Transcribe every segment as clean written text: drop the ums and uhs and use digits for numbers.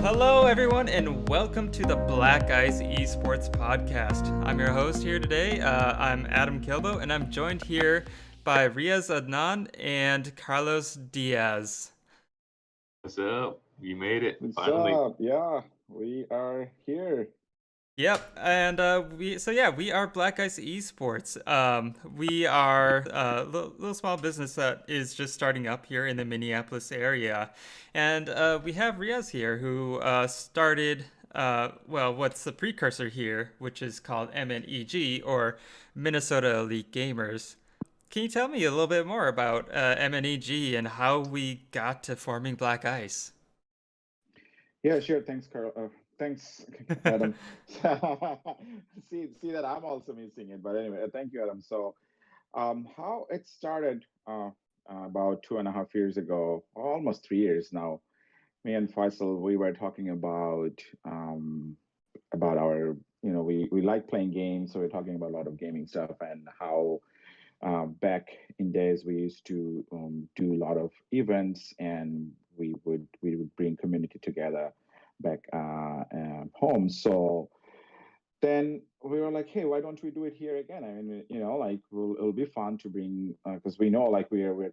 Hello, everyone, and welcome to the Black Ice Esports podcast. I'm your host here today. I'm Adam Kilbo, and I'm joined here by Riaz Adnan and Carlos Diaz. What's up? You made it What's finally. up? Yeah, we are here. Yep, and we are Black Ice Esports. We are a little small business that is just starting up here in the Minneapolis area, and we have Riaz here who started. What's the precursor here, which is called MNEG or Minnesota Elite Gamers. Can you tell me a little bit more about MNEG and how we got to forming Black Ice? Yeah, sure. Thanks, Carl. Thanks, Adam. See that I'm also missing it, but anyway, thank you, Adam. So, how it started about 2.5 years ago, almost 3 years now. Me and Faisal, we were talking about our, we like playing games, so we're talking about a lot of gaming stuff and how back in days we used to do a lot of events, and we would bring community together back home. So then we were like, hey, why don't we do it here again? I mean, like it'll be fun to bring, because we know like we're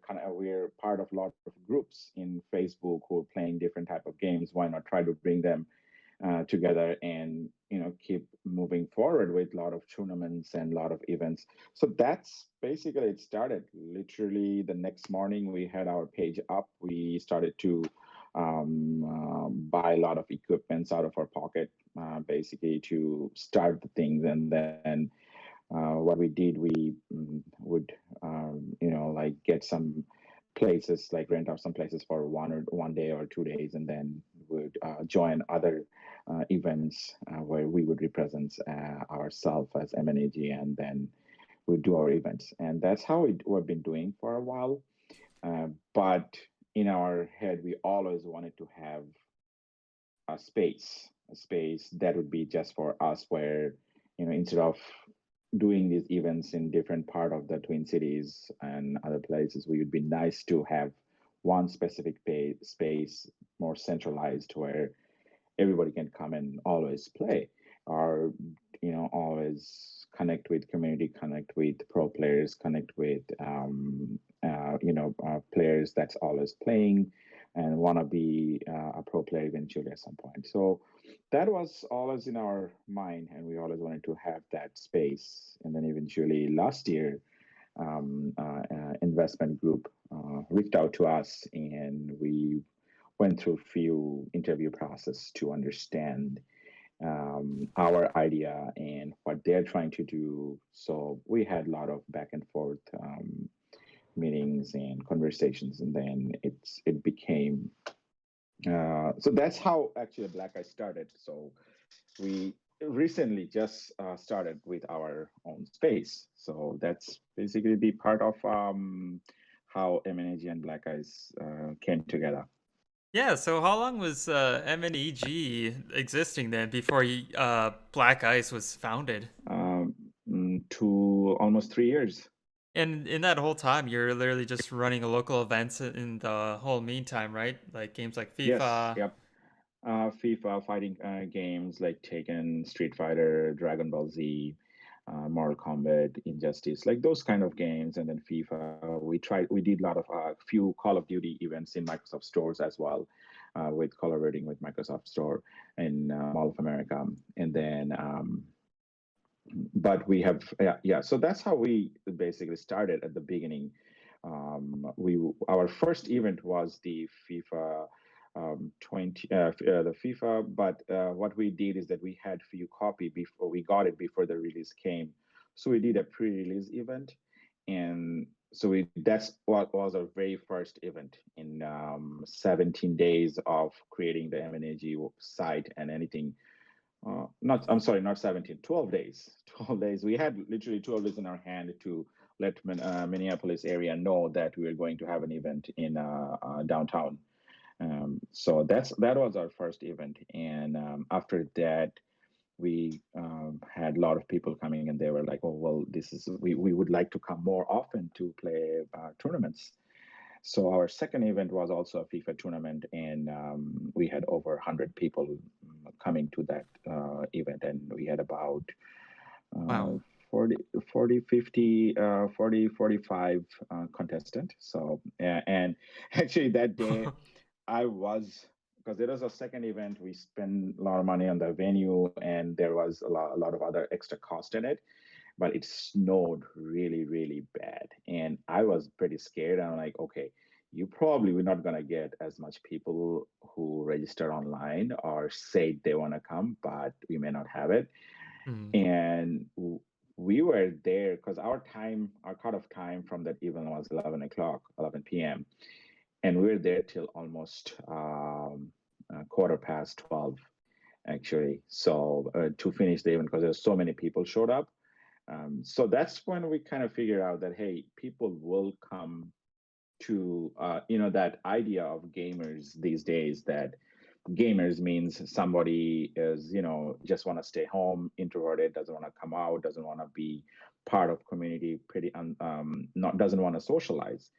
part of a lot of groups in Facebook who are playing different type of games. Why not try to bring them together and keep moving forward with a lot of tournaments and a lot of events. So that's basically it started. Literally the next morning we had our page up. We started to buy a lot of equipments out of our pocket, basically to start the things. And then what we did, we would like get some places, like rent out some places for 1 day or 2 days, and then would join other events where we would represent ourselves as MNEG, and then we'd do our events. And that's how we've been doing for a while. But in our head, we always wanted to have a space that would be just for us, where instead of doing these events in different part of the Twin Cities and other places, we would be nice to have one specific space, more centralized, where everybody can come and always play, or always connect with community, connect with pro players, connect with players that's always playing and want to be a pro player eventually at some point. So that was always in our mind, and we always wanted to have that space. And then eventually last year, investment group reached out to us, and we went through a few interview process to understand our idea and what they're trying to do. So we had a lot of back and forth meetings and conversations, and then it became so that's how actually Black Eye started. So we recently just started with our own space. So that's basically the part of how MNAG and Black Eyes came together. Yeah, so how long was MNEG existing then before Black Ice was founded? Um, to almost 3 years. And in that whole time, you're literally just running a local events in the whole meantime, right? Like games like Yes, FIFA. yep. FIFA fighting games like Taken, Street Fighter, Dragon Ball Z, Mortal Kombat, Injustice, like those kind of games. And then FIFA, we did a lot of few Call of Duty events in Microsoft stores as well, with collaborating with Microsoft Store in Mall of America. And then, but we have, yeah. So that's how we basically started at the beginning. We Our first event was the FIFA 20 the FIFA, but what we did is that we had few copy before we got it before the release came. So we did a pre-release event, and so that's what was our very first event in 17 days of creating the MNAG site and anything. Not, I'm sorry, not 17, 12 days. 12 days. We had literally 12 days in our hand to let Minneapolis area know that we were going to have an event in downtown. So that was our first event, and after that, we had a lot of people coming, and they were like, "Oh, well, we would like to come more often to play tournaments." So our second event was also a FIFA tournament, and we had over 100 people coming to that event, and we had about Wow. uh, 40, 40, 50, 40, 45 contestant. So, and actually that day I was, because it was a second event, we spent a lot of money on the venue and there was a lot of other extra cost in it, but it snowed really, really bad. And I was pretty scared. I'm like, okay, you probably we're not gonna get as much people who register online or say they want to come, but we may not have it. Mm. And we were there because our cutoff time from that event was 11 o'clock, 11 p.m. And we were there till almost quarter past 12, actually. So to finish the event, because there's so many people showed up. So that's when we kind of figured out that, hey, people will come to, that idea of gamers these days, that gamers means somebody is just want to stay home, introverted, doesn't want to come out, doesn't want to be part of community, pretty not doesn't want to socialize.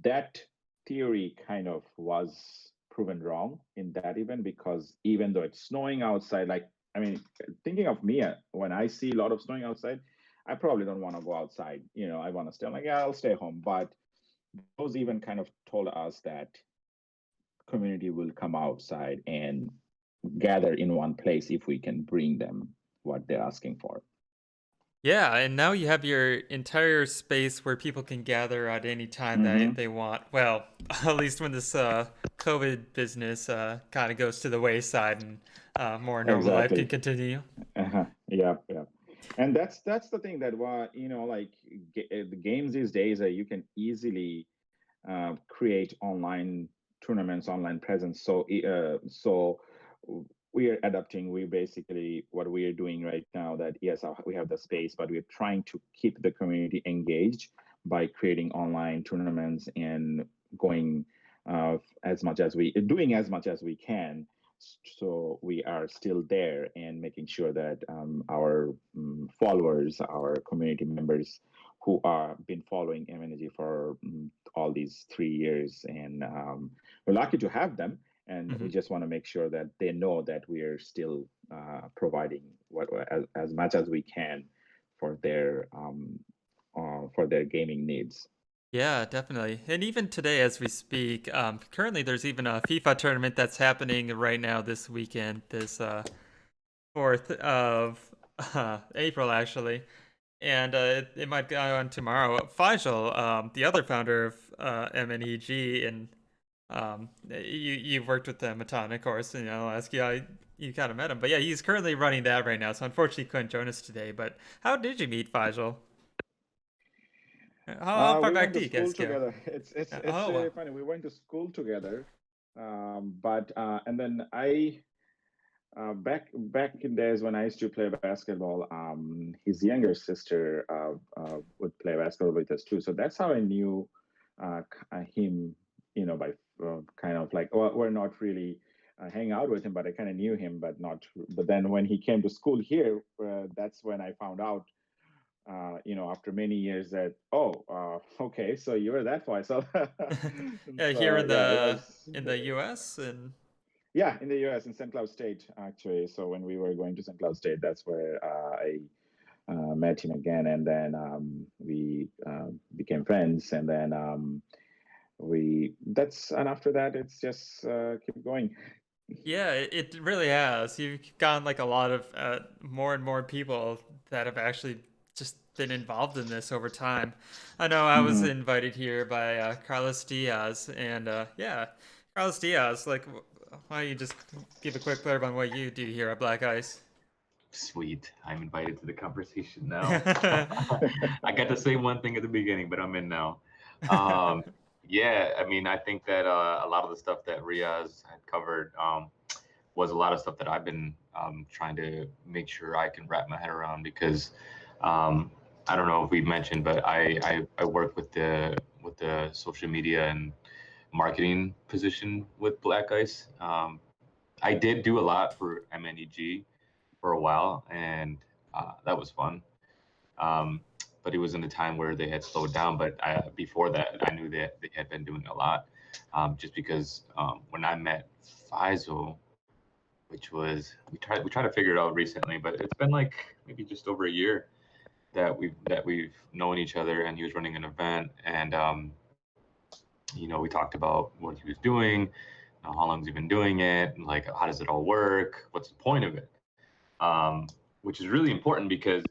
That theory kind of was proven wrong in that event, because even though it's snowing outside, like, I mean, thinking of me, when I see a lot of snowing outside, I probably don't want to go outside. I want to stay. I'm like, yeah, I'll stay home. But those even kind of told us that community will come outside and gather in one place if we can bring them what they're asking for. Yeah, and now you have your entire space where people can gather at any time that Mm-hmm. they want. Well, at least when this COVID business kind of goes to the wayside and more normal life can Exactly. continue. Uh-huh. Yeah, yeah. And that's the thing, that why like the games these days, you can easily create online tournaments, online presence. So we are adapting. We basically, what we are doing right now, that yes, we have the space, but we're trying to keep the community engaged by creating online tournaments and going as much as we doing as much as we can, so we are still there and making sure that our followers, our community members who are been following MNEG for all these 3 years, and we're lucky to have them. And we Hmm. just want to make sure that they know that we are still providing as much as we can for their gaming needs. Yeah, definitely. And even today, as we speak, currently there's even a FIFA tournament that's happening right now this weekend, this 4th of April, actually. And it might go on tomorrow. Faisal, the other founder of MNEG, and you've worked with them a ton, of course. I'll ask you how you kind of met him. But yeah, he's currently running that right now. So unfortunately, he couldn't join us today. But how did you meet Faisal? How far We back went do to you school guys go? together. It's Oh, really wow. funny. We went to school together, but and then I back in days when I used to play basketball, his younger sister would play basketball with us too. So that's how I knew him. By kind of like, well, we're not really hanging out with him, but I kind of knew him, but not. But then when he came to school here, that's when I found out after many years, that, oh, okay, so you were that far. So, Yeah, here so in yeah, it the was, US, and yeah, in the US, in St. Cloud State, actually. So when we were going to St. Cloud State, that's where I met him again, and then we became friends, and then and after that, it's just keep going. yeah, it really has. You've gotten like a lot of more and more people that have actually just been involved in this over time. I know I was Hmm. invited here by Carlos Diaz, and yeah, Carlos Diaz. Like, why don't you just give a quick blurb on what you do here at Black Ice? Sweet. I'm invited to the conversation now. I got to say one thing at the beginning, but I'm in now. Um, yeah, I mean, I think that a lot of the stuff that Riaz had covered was a lot of stuff that I've been trying to make sure I can wrap my head around, because um, I don't know if we mentioned, but I work with the social media and marketing position with Black Ice. I did do a lot for MNEG for a while, and that was fun. Um, but it was in a time where they had slowed down. But before that, I knew that they had been doing a lot, just because when I met Faisal, which was we tried to figure it out recently, but it's been like maybe just over a year that we've known each other, and he was running an event, and we talked about what he was doing, how long has he been doing it, and like how does it all work, what's the point of it, um, which is really important because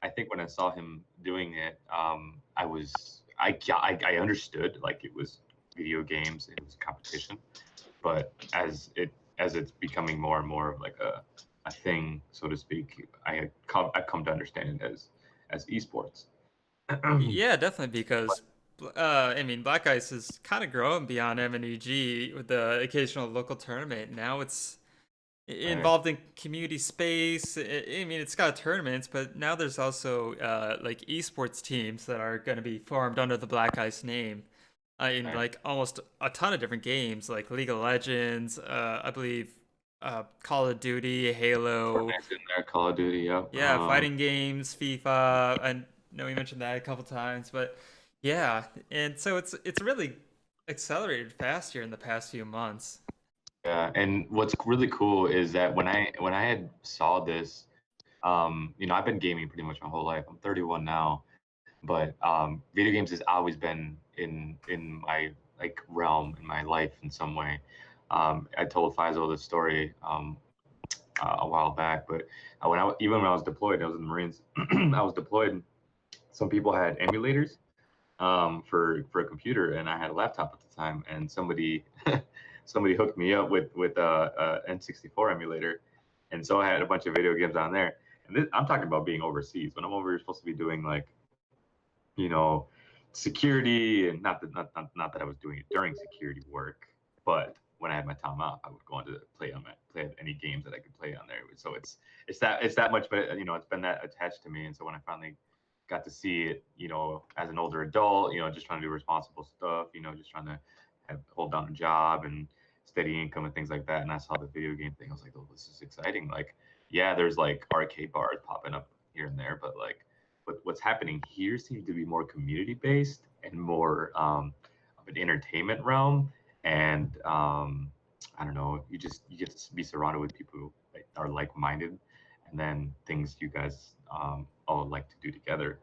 I think when I saw him doing it, I understood like it was video games, it was competition, but as it's becoming more and more of like a thing, so to speak, I've come to understand it as esports. Yeah, definitely because I mean, Black Ice has kind of grown beyond MNEG with the occasional local tournament. Now it's Right. involved in community space. I mean, it's got tournaments, but now there's also like esports teams that are going to be formed under the Black Ice name in Right. like almost a ton of different games, like League of Legends, I believe, Call of Duty, Halo, Fortnite's in there, Call of Duty, yep. yeah, fighting games, FIFA. I know we mentioned that a couple times, but yeah, and so it's really accelerated fast here in the past few months. Yeah, and what's really cool is that when I had saw this, I've been gaming pretty much my whole life. I'm 31 now, but video games has always been in my like realm in my life in some way. I told Faisal this story a while back, but even when I was deployed, I was in the Marines. I was deployed. Some people had emulators for a computer, and I had a laptop at the time, and somebody hooked me up with a N64 emulator, and so I had a bunch of video games on there. And I'm talking about being overseas. When I'm over, you're supposed to be doing like you know security, and not that I was doing it during security work, but when I had my time off, I would go on to play any games that I could play on there. So it's that much, but it's been that attached to me. And so when I finally got to see it, as an older adult, just trying to do responsible stuff, just trying to hold down a job and steady income and things like that. And I saw the video game thing. I was like, oh, this is exciting. Like, yeah, there's like arcade bars popping up here and there, but like, what's happening here seems to be more community based and more of an entertainment realm. And I don't know, you get to be surrounded with people who are like minded, and then things you guys all like to do together,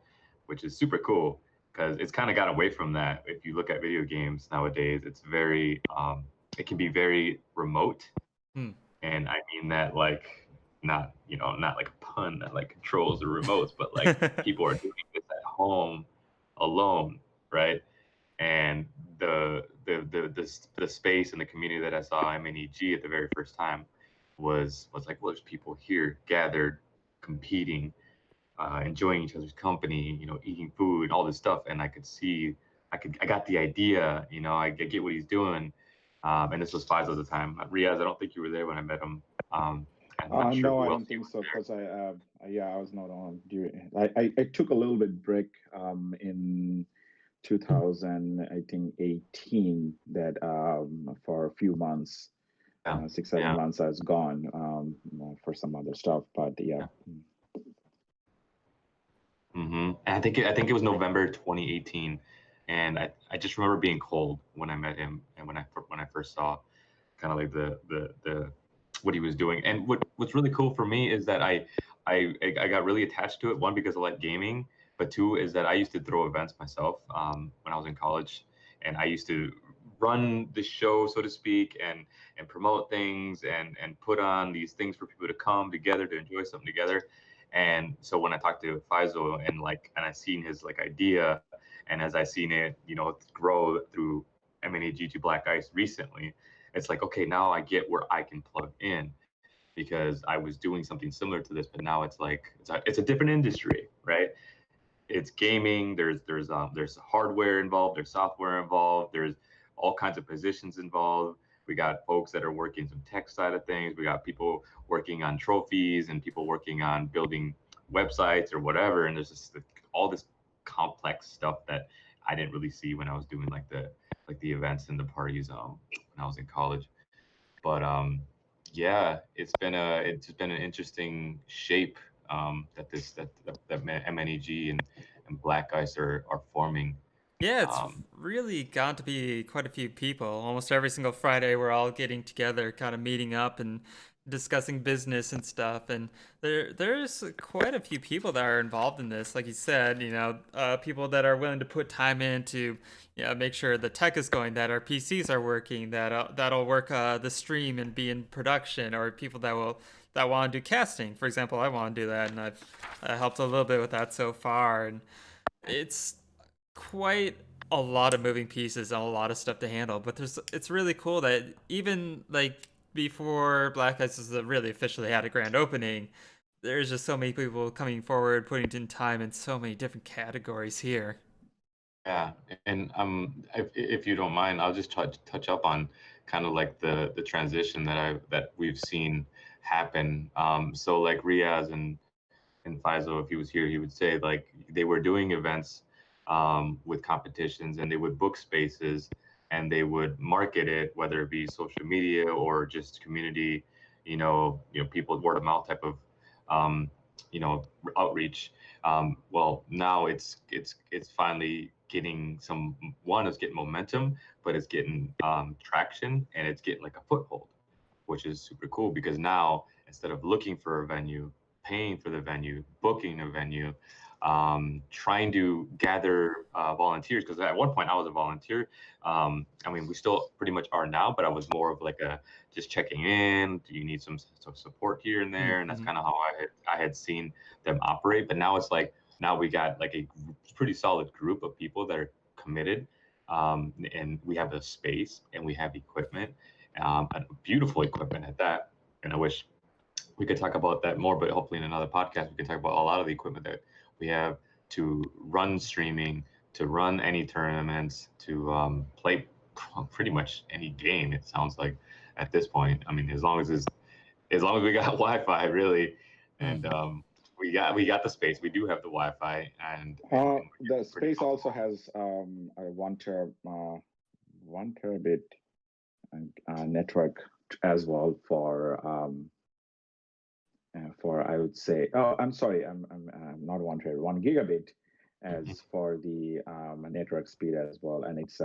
which is super cool because it's kind of got away from that. If you look at video games nowadays, it can be very remote, Hmm. and I mean that like not like a pun that like controls the remotes, but like people are doing this at home alone, right? And the space and the community that I saw MNEG at the very first time was like, well, there's people here gathered, competing, enjoying each other's company, eating food, all this stuff, and I got the idea, I get what he's doing, and this was Faisal at the time. Riaz, I don't think you were there when I met him. I'm not sure No, I who else don't you think were so there. because yeah, I was not on during. I took a little bit break in 2000, I think 18, that for a few months, Yeah, 6 7 months I was gone for some other stuff. But yeah. yeah. I think it was November 2018, and I just remember being cold when I met him, and when I first saw kind of like the what he was doing. And what's really cool for me is that I got really attached to it. One, because I like gaming, but two is that I used to throw events myself when I was in college, and I used to run the show, so to speak, and promote things and put on these things for people to come together to enjoy something together. And so when I talked to Faisal and I seen his like idea, and as I seen it, grow through MNEG to Black Ice recently, it's like, okay, now I get where I can plug in, because I was doing something similar to this, but now it's like it's a different industry, right? It's gaming. There's hardware involved. There's software involved. There's all kinds of positions involved. We got folks that are working some tech side of things. We got people working on trophies and people working on building websites or whatever. And there's just all this complex stuff that I didn't really see when I was doing like the events and the parties when I was in college. But yeah, it's been an interesting shape that MNEG and and Black Ice are forming. Yeah, it's Um, really got to be quite a few people. Almost every single Friday, we're all getting together, kind of meeting up and discussing business and stuff. And there's quite a few people that are involved in this. Like you said, people that are willing to put time in to, make sure the tech is going, that our PCs are working, that'll work the stream and be in production, or people that want to do casting. For example, I want to do that, and I've helped a little bit with that so far. And it's quite a lot of moving pieces and a lot of stuff to handle. But it's really cool that even like before Black Ice really officially had a grand opening, there's just so many people coming forward, putting in time in so many different categories here. Yeah, and if you don't mind, I'll just touch up on kind of like the transition that we've seen happen. So like Riaz and Faisal, if he was here, he would say like they were doing events with competitions, and they would book spaces, and they would market it, whether it be social media or just community, people word of mouth type of um, you know outreach. Well, now it's finally getting some one is getting momentum, but it's getting traction, and it's getting like a foothold, which is super cool because now instead of looking for a venue, paying for the venue, booking a venue, trying to gather volunteers. Because at one point I was a volunteer. I mean, we still pretty much are now, but I was more of like a just checking in. Do you need some support here and there? And that's Mm-hmm. kind of how I had seen them operate. But now it's like now we got like a pretty solid group of people that are committed, and we have a space and we have equipment, and beautiful equipment at that. And I wish we could talk about that more, but hopefully in another podcast we can talk about a lot of the equipment that we have to run streaming, to run any tournaments, to play pretty much any game. It sounds like at this point. I mean, as long as we got Wi-Fi, really, and Mm-hmm. we got the space. We do have the Wi-Fi, and The we're pretty space also comfortable. has a 1 terabit network as well for I would say, oh, I'm sorry, I'm not 1 terabit, 1 gigabit Mhm. as for the network speed as well, and it's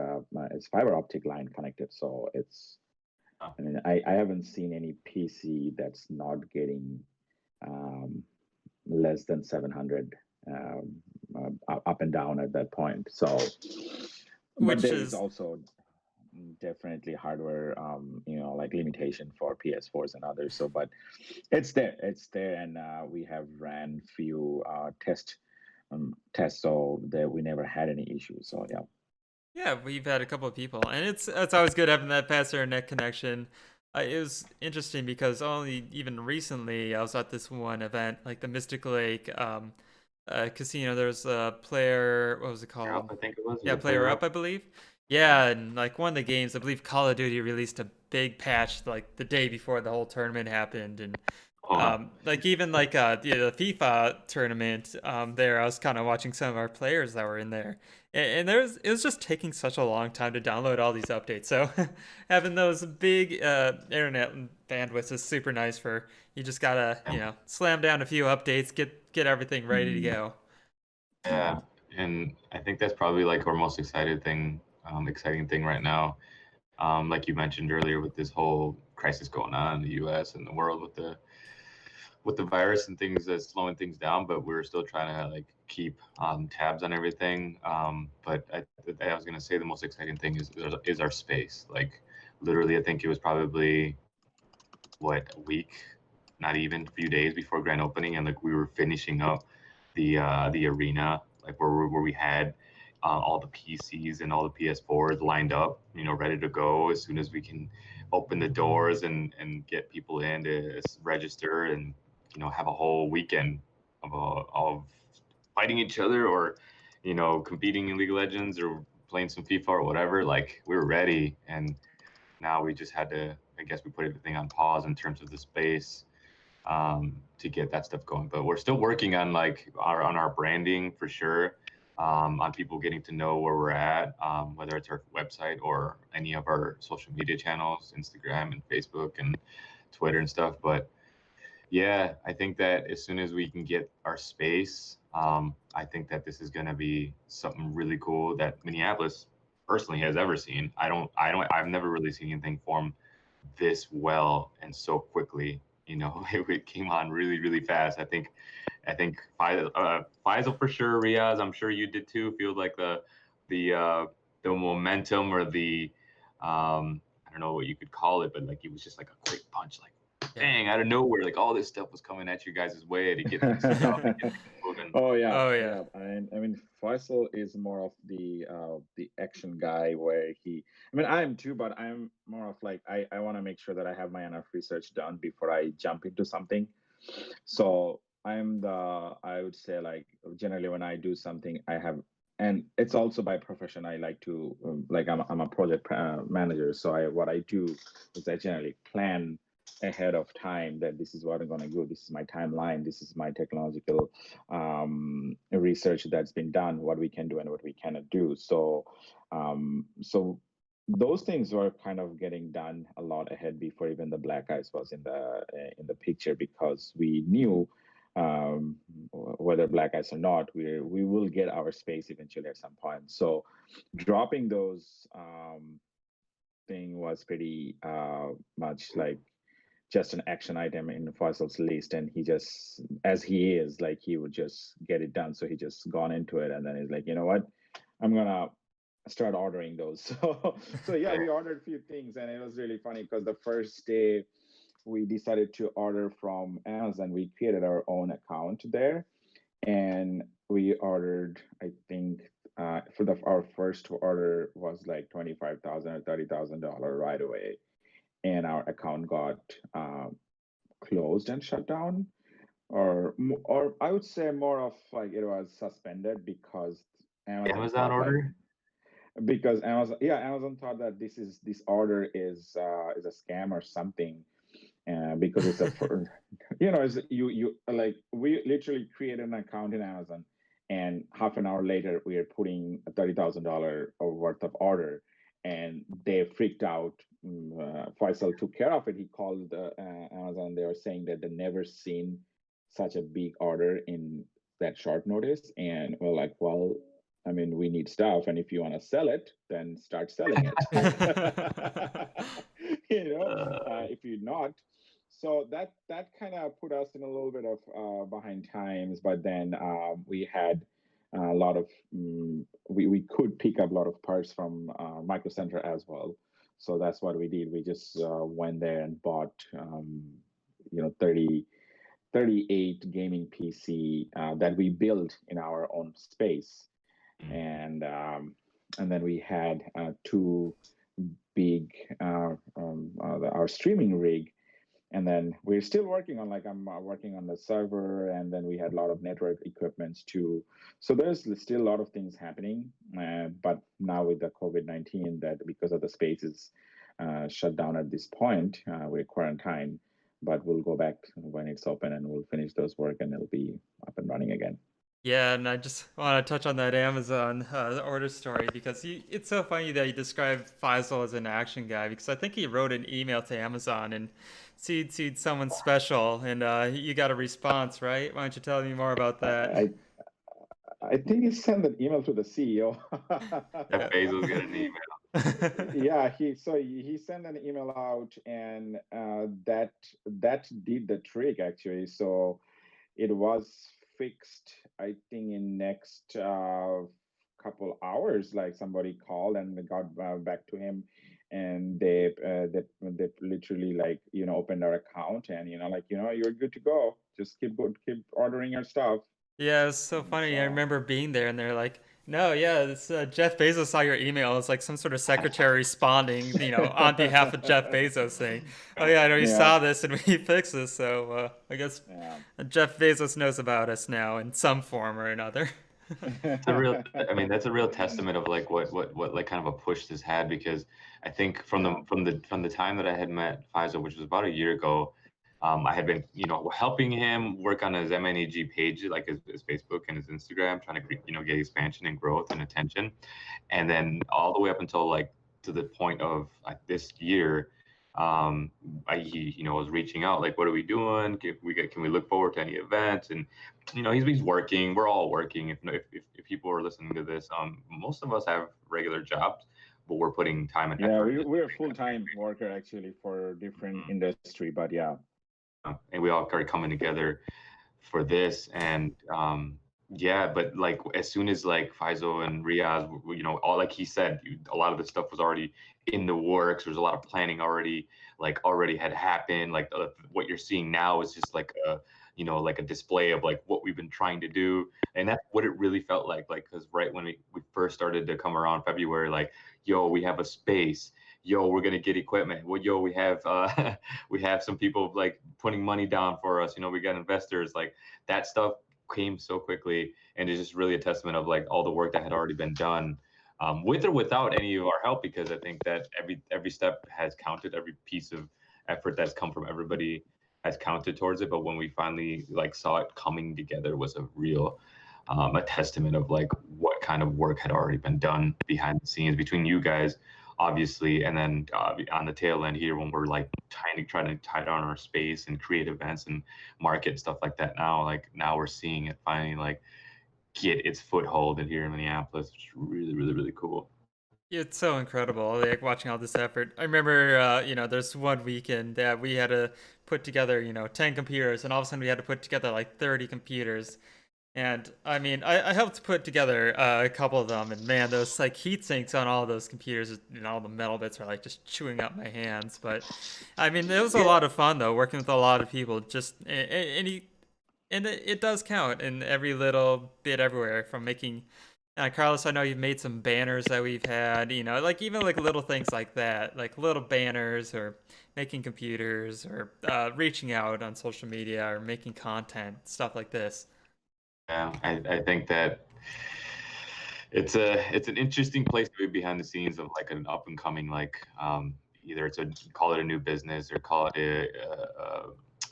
fiber optic line connected, so it's. Oh, I mean, I haven't seen any PC that's not getting um, less than 700 up and down at that point. So, but Which there is is also definitely hardware, like limitation for PS4s and others. So, but it's there, and we have ran few tests, so that we never had any issues. So yeah. Yeah, we've had a couple of people, and it's always good having that faster internet connection. It was interesting because only even recently I was at this one event, like the Mystic Lake casino. There was a player, what was it Player Up, called? I think it was. Was Yeah, it Player Player Up, Up? I believe. Yeah. Yeah, and like one of the games, I believe Call of Duty released a big patch like the day before the whole tournament happened, and Oh, wow. like even like the FIFA tournament, there I was kind of watching some of our players that were in there, and it was just taking such a long time to download all these updates. So having those big internet bandwidths is super nice for you. Just gotta slam down a few updates, get everything ready to Mm. go. Yeah, and I think that's probably like our most exciting thing right now. Like you mentioned earlier, with this whole crisis going on in the U.S. and the world with the virus and things that's slowing things down, but we're still trying to like keep tabs on everything. But I was gonna say the most exciting thing is our space. Like literally, I think it was probably what a week, not even a few days before grand opening, and like we were finishing up the arena, like where we had all the PCs and all the PS4s lined up, ready to go as soon as we can open the doors and get people in to register, and have a whole weekend of fighting each other, or competing in League of Legends or playing some FIFA or whatever. Like we were ready, and now we just had to, I guess we put everything on pause in terms of the space, to get that stuff going. But we're still working on like our branding for sure, on people getting to know where we're at, whether it's our website or any of our social media channels, Instagram and Facebook and Twitter and stuff. But Yeah, I think that as soon as we can get our space, I think that this is going to be something really cool that Minneapolis personally has ever seen. I've never really seen anything form this well and so quickly. You know, it came on really, really fast. I think Faisal for sure, Riaz, I'm sure you did too. Feel like the uh, the momentum or the I don't know what you could call it, but like it was just like a quick punch, like Yeah. bang out of nowhere. Like all this stuff was coming at you guys' way to get things set up and get things moving. Oh yeah, Oh yeah. yeah. I mean, Faisal is more of the action guy where he. I mean, I am too, but I'm more of like I want to make sure that I have my enough research done before I jump into something. So I would say like generally when I do something, I have, and it's also by profession. I like to like I'm a project manager, so what I do is I generally plan ahead of time that this is what I'm going to do. This is my timeline. This is my technological research that's been done. What we can do and what we cannot do. So those things were kind of getting done a lot ahead before even the black ice was in the picture, because we knew whether black ice or not, we will get our space eventually at some point. So dropping those thing was pretty much like just an action item in Faisal's list, and he just, as he is, like he would just get it done. So he just gone into it, and then he's like, you know what, I'm gonna start ordering those. So yeah, Yeah. we ordered a few things, and it was really funny because the first day we decided to order from Amazon. We created our own account there, and we ordered. I think for our first order was like 25,000 or $30,000 right away, and our account got closed and shut down, or I would say more of like it was suspended because Amazon Amazon thought like, order? because Amazon thought that this order is a scam or something, because it's a it's, you like we literally created an account in Amazon, and half an hour later we are putting a $30,000 worth of order, and they freaked out. Faisal took care of it. He called Amazon. They were saying that they never seen such a big order in that short notice, and we're like, well, I mean, we need stuff, and if you want to sell it, then start selling it. If you're not, so that kind of put us in a little bit of behind times. But then we had a lot of we could pick up a lot of parts from Micro Center as well. So that's what we did. We just went there and bought 30 38 gaming PC that we built in our own space, Mm. and then we had two big our streaming rig, and then we're still working on, like, I'm working on the server, and then we had a lot of network equipments too. So there's still a lot of things happening, but now with the COVID-19, that because of the spaces shut down at this point, we're quarantined, but we'll go back when it's open and we'll finish those work and it'll be up and running again. Yeah, and I just want to touch on that Amazon order story because it's so funny that you described Faisal as an action guy, because I think he wrote an email to Amazon and seed someone special, and you got a response, right? Why don't you tell me more about that? I I think he sent an email to the CEO. Jeff Yeah. Bezos got an email. Yeah, he sent an email out, and that did the trick actually. So it was fixed, I think, in next couple hours. Like somebody called and they got back to him, and they literally, like, opened our account, and like, you're good to go. Just keep ordering your stuff. Yeah, it's so And funny. I so remember being there, and they're like, "No, yeah, it's Jeff Bezos saw your email. It's like some sort of secretary responding, on behalf of Jeff Bezos, saying, "Oh yeah, I know you yeah, saw this, and we fixed this." So I guess yeah. Jeff Bezos knows about us now in some form or another. It's a real, I mean, that's a real testament of like what like kind of a push this had, because I think from the Yeah. from the time that I had met Faisal, which was about a year ago, I had been, helping him work on his MNEG page, like his Facebook and his Instagram, trying to, get expansion and growth and attention. And then all the way up until like to the point of like this year, He was reaching out like, what are we doing? Can we look forward to any events? And he's working. We're all working. If people are listening to this, most of us have regular jobs, but we're putting time and Yeah, effort we're a full-time worker actually for different into. industry, but yeah. And we all started coming together for this. And yeah, but like as soon as like Faisal and Riaz, all like he said, a lot of the stuff was already in the works. There's a lot of planning already had happened. Like what you're seeing now is just like like a display of like what we've been trying to do, and that's what it really felt like. Like because right when we first started to come around February, like yo, we have a space. Yo, we're gonna get equipment. Well, yo, we have we have some people like putting money down for us. We got investors. Like that stuff came so quickly, and it's just really a testament of like all the work that had already been done, with or without any of our help. Because I think that every step has counted, every piece of effort that's come from everybody has counted towards it. But when we finally like saw it coming together, was a real a testament of like what kind of work had already been done behind the scenes between you guys, obviously, and then on the tail end here when we're like trying to tie down our space and create events and market and stuff like that. Now we're seeing it finally like get its foothold in here in Minneapolis, which is really, really, really cool. It's so incredible, like watching all this effort. I remember, there's one weekend that we had to put together, 10 computers, and all of a sudden we had to put together like 30 computers. And I mean, I helped put together a couple of them, and man, those like heat sinks on all of those computers, all the metal bits are like just chewing up my hands. But I mean, it was a Yeah, lot of fun though, working with a lot of people. And it does count in every little bit everywhere from making. Carlos, I know you've made some banners that we've had, like even like little things like that, like little banners or making computers or reaching out on social media or making content, stuff like this. yeah. I think that it's an interesting place to be behind the scenes of like an up and coming like either call it a new business or call it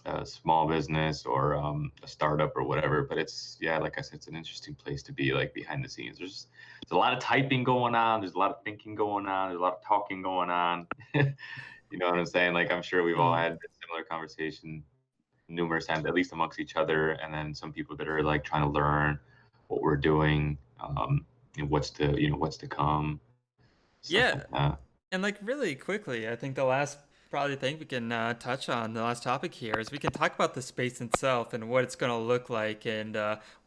a small business or a startup or whatever. But it's, yeah, like I said, it's an interesting place to be like behind the scenes. There's a lot of typing going on. There's a lot of thinking going on. There's a lot of talking going on. You know what I'm saying? Like I'm sure we've all Mm. had a similar conversation numerous times, at least amongst each other, and then some people that are like trying to learn what we're doing, and what's to come, stuff Yeah, like that. and like really quickly, I think the last probably thing we can touch on, the last topic here, is we can talk about the space itself and what it's going to look like and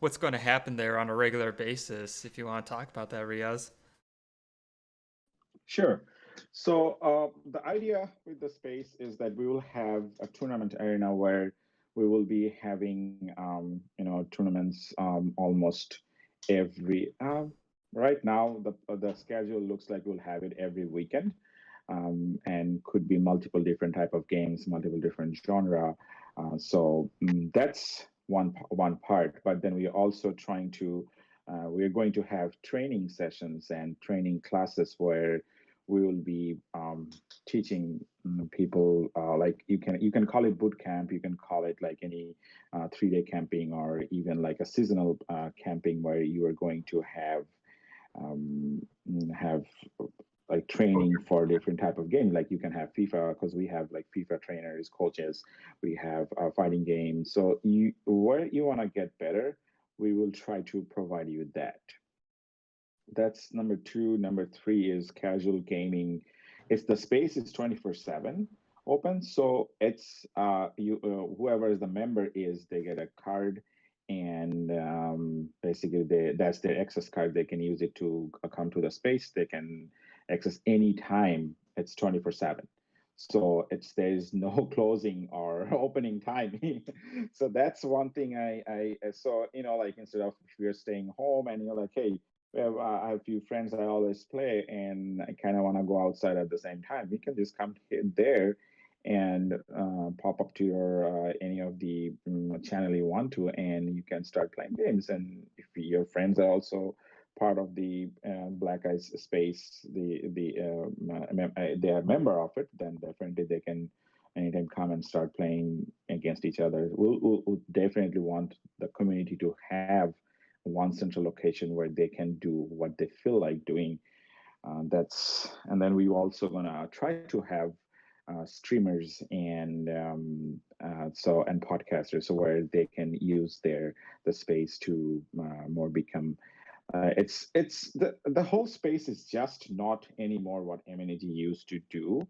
what's going to happen there on a regular basis. If you want to talk about that, Riaz. Sure. So the idea with the space is that we will have a tournament arena where we will be having tournaments almost every. Right now, the schedule looks like we'll have it every weekend, and could be multiple different type of games, multiple different genre. That's one part. But then we're also trying to. We're going to have training sessions and training classes where we will be teaching people like you can call it boot camp, you can call it like any 3-day camping or even like a seasonal camping where you are going to have like training for different type of game. Like you can have FIFA because we have like FIFA trainers, coaches, we have fighting games. So you where you want to get better, we will try to provide you that. That's number two. Number three is casual gaming. It's the space is 24/7 open, so it's you whoever is the member is they get a card, and basically that's their access card. They can use it to come to the space. They can access any time. It's 24/7. So there's no closing or opening time. So that's one thing I so like instead of if you're staying home and you're like, hey, well, I have a few friends I always play, and I kind of want to go outside at the same time. You can just come there and pop up to your any of the channel you want to, and you can start playing games. And if your friends are also part of the Black Ice space, they are a member of it, then definitely they can anytime come and start playing against each other. We'll definitely want the community to have one central location where they can do what they feel like doing. And then we also gonna try to have streamers and and podcasters, so where they can use the space to more become. It's the whole space is just not anymore what MNEG used to do.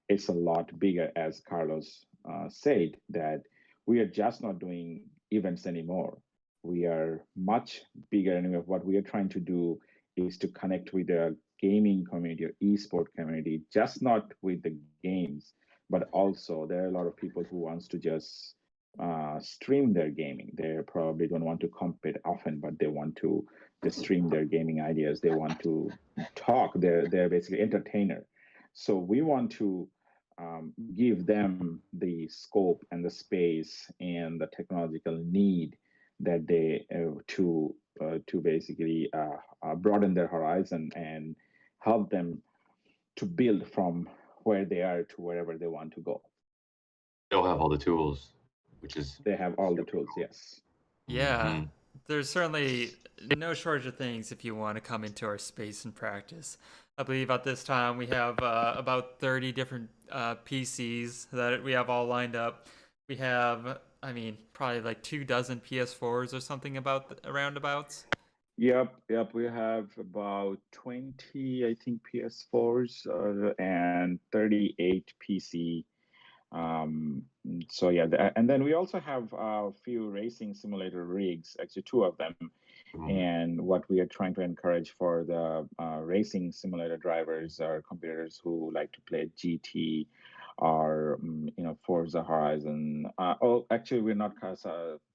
It's a lot bigger, as Carlos said, that we are just not doing events anymore. We are much bigger, and what we are trying to do is to connect with the gaming community or esport community, just not with the games, but also there are a lot of people who wants to just stream their gaming. They probably don't want to compete often, but they want to just stream their gaming ideas. They want to talk. They're basically entertainer. So we want to give them the scope and the space and the technological need that they to basically broaden their horizon and help them to build from where they are to wherever they want to go. They'll have all the tools, which is They have all the tools, yes. Yeah, there's certainly no shortage of things if you want to come into our space and practice. I believe at this time we have about 30 different PCs that we have all lined up. We have, I mean, probably like 24 PS4s or something about roundabouts. Yep. We have about 20, I think, PS4s and 38 PC. So yeah, and then we also have a few racing simulator rigs, actually two of them. And what we are trying to encourage for the racing simulator drivers or competitors who like to play GT or Forza Horizon. Actually, we're not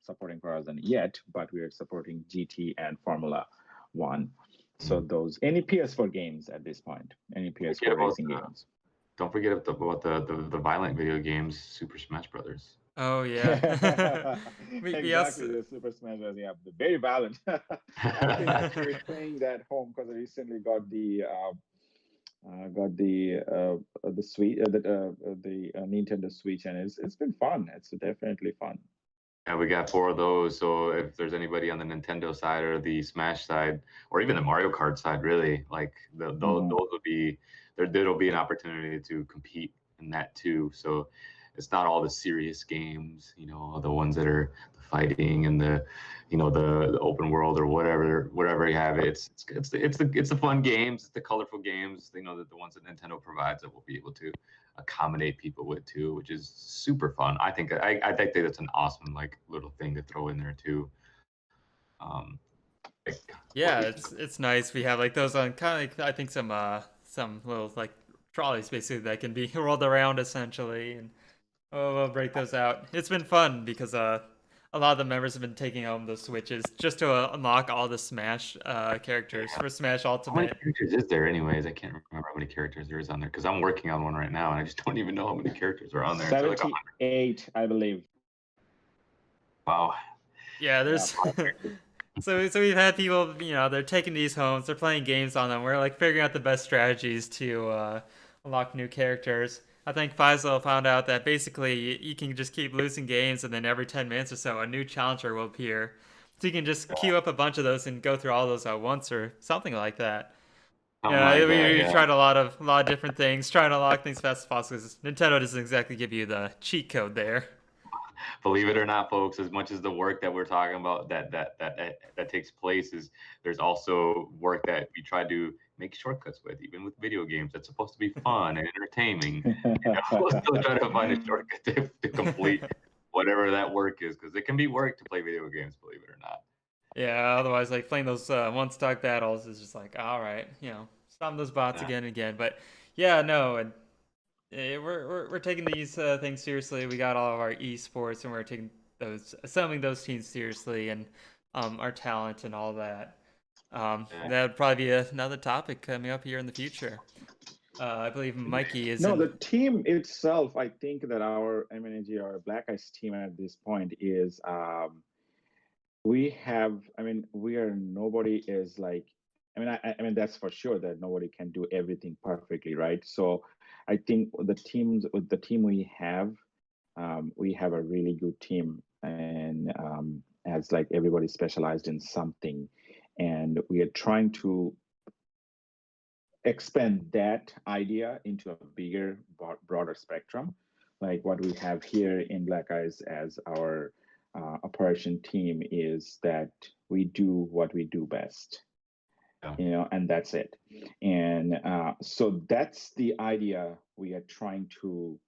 supporting Horizon yet, but we are supporting GT and Formula One. So those any PS4 games at this point, any PS4 racing games. Don't forget about the violent video games, Super Smash Brothers. Oh yeah. Exactly, the Super Smash Bros. Yeah, very violent. I've been actually playing that home because I recently got the Switch, the Nintendo Switch, and it's been fun. It's definitely fun. And we got 4 of those. So if there's anybody on the Nintendo side or the Smash side, or even the Mario Kart side, really, like those will be there'll be an opportunity to compete in that too. So it's not all the serious games, the ones that are the fighting and the open world or whatever you have. It's the fun games, it's the colorful games, the ones that Nintendo provides that we'll be able to accommodate people with too, which is super fun. I think that's an awesome like little thing to throw in there too. Yeah, it's nice. We have like those on kind of like I think some little like trolleys basically that can be rolled around essentially, and we'll break those out. It's been fun because a lot of the members have been taking home those Switches just to unlock all the Smash characters for Smash Ultimate. How many characters is there anyways? I can't remember how many characters there is on there because I'm working on one right now and I just don't even know how many characters are on there. 78, I believe. Wow. Yeah, there's so we've had people, they're taking these homes, they're playing games on them. We're like figuring out the best strategies to unlock new characters. I think Faisal found out that basically you can just keep losing games, and then every 10 minutes or so, a new challenger will appear. So you can just queue up a bunch of those and go through all those at once, or something like that. We tried a lot of different things, trying to unlock things fast as possible. Because Nintendo doesn't exactly give you the cheat code there. Believe it or not, folks, as much as the work that we're talking about that takes place, is there's also work that we try to make shortcuts with, even with video games. That's supposed to be fun and entertaining. We'll still try to find a shortcut to complete whatever that work is, because it can be work to play video games, believe it or not. Yeah, otherwise, like playing those one-stock battles is just like, all right, stop those bots again and again. But yeah, no, and we're taking these things seriously. We got all of our esports, and we're taking assembling those teams seriously, and our talent and all that. That'd probably be another topic coming up here in the future. I believe Mikey is. No, the team itself. I think that our MNEG, our Black Ice team at this point is. We have. I mean, nobody is like. I mean that's for sure that nobody can do everything perfectly, right? So, I think with the team we have a really good team, and as like everybody specialized in something, and we are trying to expand that idea into a bigger, broader spectrum, like what we have here in Black Eyes as our operation team is that we do what we do best, Yeah. and that's it. And so that's the idea we are trying to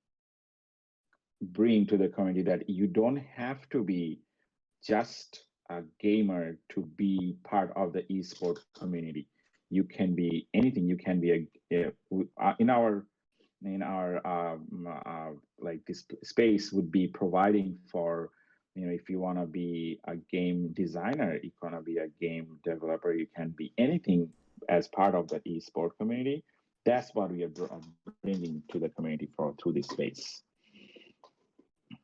bring to the community, that you don't have to be just a gamer to be part of the esport community. You can be anything. You can be in our like this space would be providing for, if you want to be a game designer, you want to be a game developer, you can be anything as part of the esport community. That's what we are bringing to the community through this space.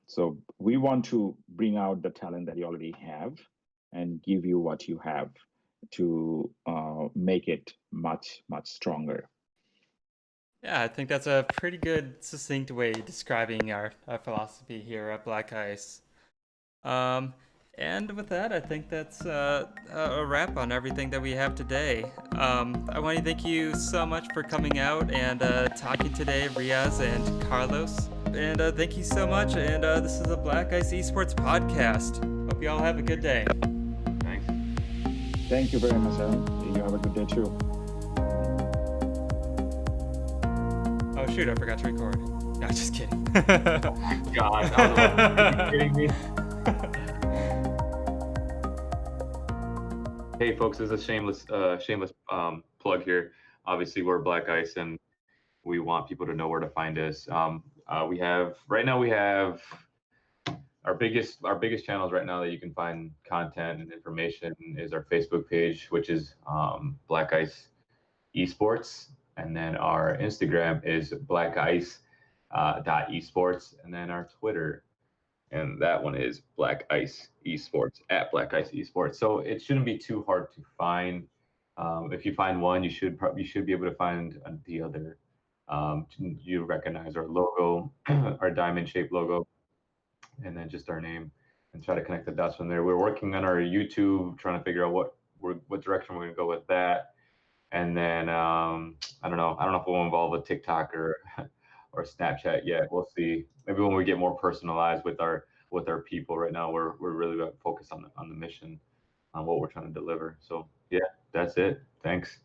So we want to bring out the talent that you already have and give you what you have to make it much, much stronger. Yeah, I think that's a pretty good, succinct way of describing our philosophy here at Black Ice. Um, and with that, I think that's a wrap on everything that we have today. I want to thank you so much for coming out and talking today, Riaz and Carlos. And thank you so much. And this is the Black Ice Esports podcast. Hope you all have a good day. Thanks. Thank you very much, Aaron. You have a good day too. Oh shoot, I forgot to record. No, just kidding. Oh my God, I was like, are you kidding me? Hey folks, this is a shameless plug here. Obviously, we're Black Ice, and we want people to know where to find us. We have our biggest channels right now that you can find content and information is our Facebook page, which is Black Ice Esports, and then our Instagram is Black Ice .esports, and then our Twitter, and that one is Black Ice Esports at Black Ice Esports. So it shouldn't be too hard to find. If you find one, you should be able to find the other. You recognize our logo, our diamond-shaped logo, and then just our name, and try to connect the dots from there. We're working on our YouTube, trying to figure out what direction we're gonna go with that. And then I don't know if we'll involve a TikTok or or Snapchat yet. We'll see. Maybe when we get more personalized with our people. Right now, we're really focused on the mission, on what we're trying to deliver. So yeah, that's it. Thanks.